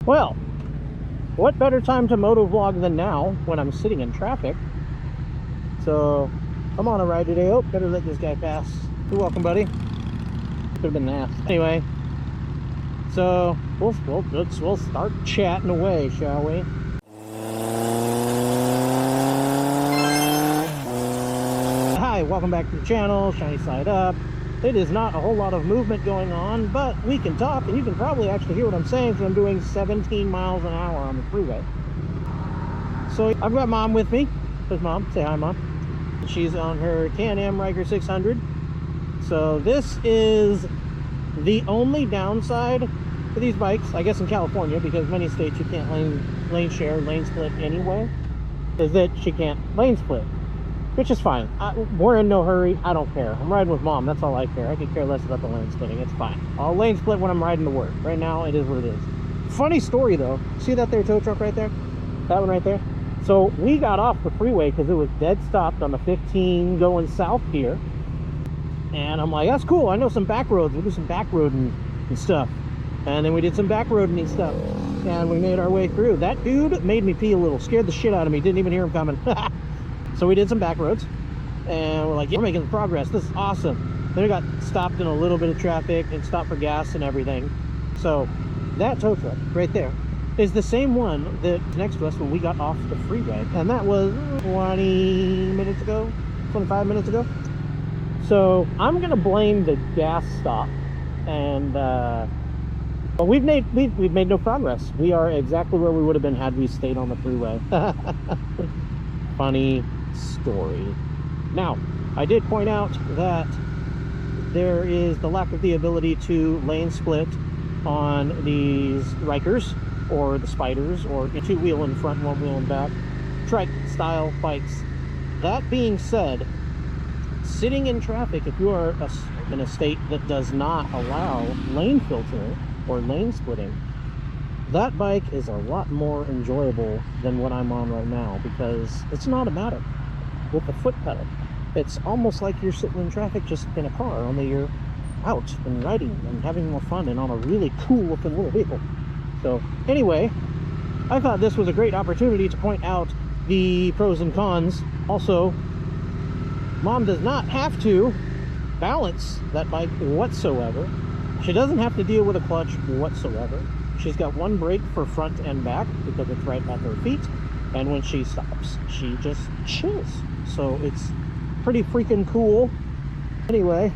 Well, what better time to motovlog than now when I'm sitting in traffic? So I'm on a ride today. Oh, better let this guy pass. You're welcome, buddy. Could have been asked. Anyway, so we'll start chatting away, shall we? Hi, welcome back to the channel. Shiny side up. It is not a whole lot of movement going on, but we can talk, and you can probably actually hear what I'm saying because I'm doing 17 miles an hour on the freeway. So I've got Mom with me. There's Mom. Say hi, Mom. She's on her Can-Am Ryker 600. So this is the only downside for these bikes, I guess in California, because many states you can't lane share, lane split anyway, is that she can't lane split. Which is fine. We're in no hurry. I don't care. I'm riding with Mom. That's all I care. I could care less about the lane splitting. It's fine. I'll lane split when I'm riding to work. Right now, it is what it is. Funny story, though. See that there tow truck right there? That one right there? So we got off the freeway because it was dead stopped on the 15 going south here. And I'm like, that's cool. I know some back roads. We'll do some back roading and stuff. And then we did some back roading and stuff. And we made our way through. That dude made me pee a little. Scared the shit out of me. Didn't even hear him coming. So we did some back roads, and we're like, yeah, we're making progress. This is awesome. Then we got stopped in a little bit of traffic and stopped for gas and everything. So that tow truck right there is the same one that's next to us when we got off the freeway. And that was 20 minutes ago, 25 minutes ago. So I'm going to blame the gas stop. And but we've made no progress. We are exactly where we would have been had we stayed on the freeway. Funny story. Now, I did point out that there is the lack of the ability to lane split on these Rykers or the Spiders or two wheel in front, one wheel in back, trike style bikes. That being said, sitting in traffic, if you are in a state that does not allow lane filtering or lane splitting, that bike is a lot more enjoyable than what I'm on right now, because it's not a matter with the foot pedal. It's almost like you're sitting in traffic just in a car, only you're out and riding and having more fun and on a really cool looking little vehicle. So anyway, I thought this was a great opportunity to point out the pros and cons. Also, Mom does not have to balance that bike whatsoever. She doesn't have to deal with a clutch whatsoever. She's got one brake for front and back because it's right at her feet, and when she stops, she just chills. So it's pretty freaking cool. Anyway,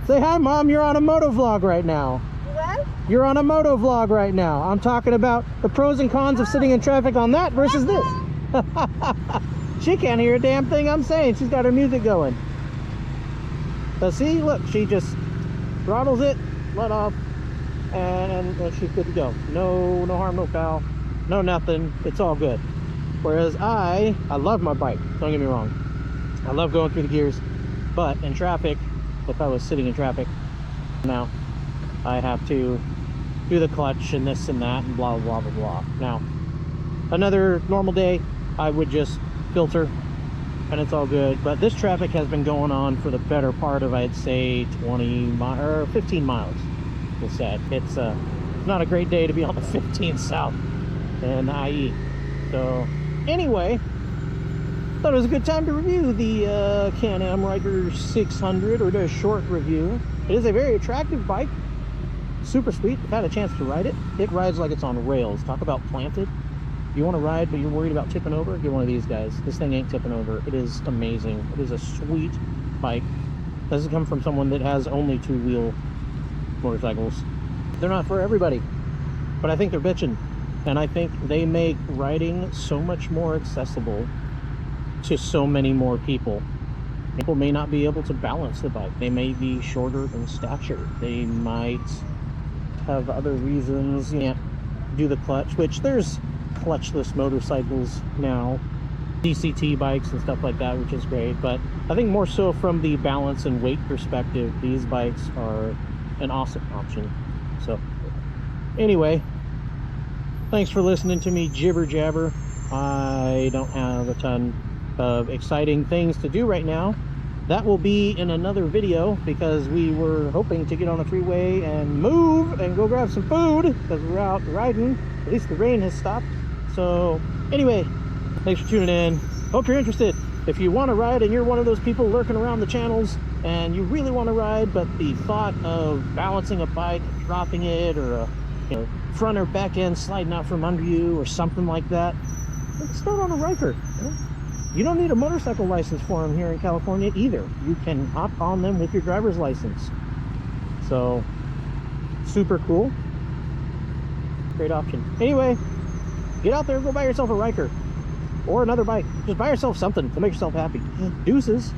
say hi, Mom. You're on a motovlog right now. What? You're on a motovlog right now. I'm talking about the pros and cons of sitting in traffic on that versus this. She can't hear a damn thing I'm saying. She's got her music going. But see, look, she just throttles it, let off, and she's good to go. No harm, no foul, no nothing. It's all good. Whereas I love my bike, don't get me wrong. I love going through the gears, but in traffic, if I was sitting in traffic now, I have to do the clutch and this and that and blah blah blah blah. Now, another normal day, I would just filter and it's all good. But this traffic has been going on for the better part of, I'd say, 20 miles or 15 miles. Said it's not a great day to be on the 15 south and IE. So anyway, thought it was a good time to review the Can-Am Ryker 600, or do a short review. It is a very attractive bike, super sweet. I've had a chance to ride it. It rides like it's on rails. Talk about planted. You want to ride but you're worried about tipping over, get one of these guys. This thing ain't tipping over. It is amazing. It is a sweet bike. Doesn't come from someone that has only two-wheel motorcycles. They're not for everybody, but I think they're bitching, and I think they make riding so much more accessible to so many more people. People may not be able to balance the bike. They may be shorter in stature. They might have other reasons. You can't do the clutch, which there's clutchless motorcycles now, DCT bikes and stuff like that, which is great. But I think more so from the balance and weight perspective, these bikes are an awesome option. So anyway, thanks for listening to me jibber jabber. I don't have a ton of exciting things to do right now, that will be in another video, because we were hoping to get on the freeway and move and go grab some food because we're out riding. At least the rain has stopped. So anyway, thanks for tuning in. Hope you're interested. If you want to ride and you're one of those people lurking around the channels and you really want to ride, but the thought of balancing a bike, dropping it, or a front or back end sliding out from under you or something like that, let's start on a Riker. You don't need a motorcycle license for them here in California either. You can hop on them with your driver's license. So, super cool. Great option. Anyway, get out there, go buy yourself a Riker or another bike. Just buy yourself something to make yourself happy. Deuces.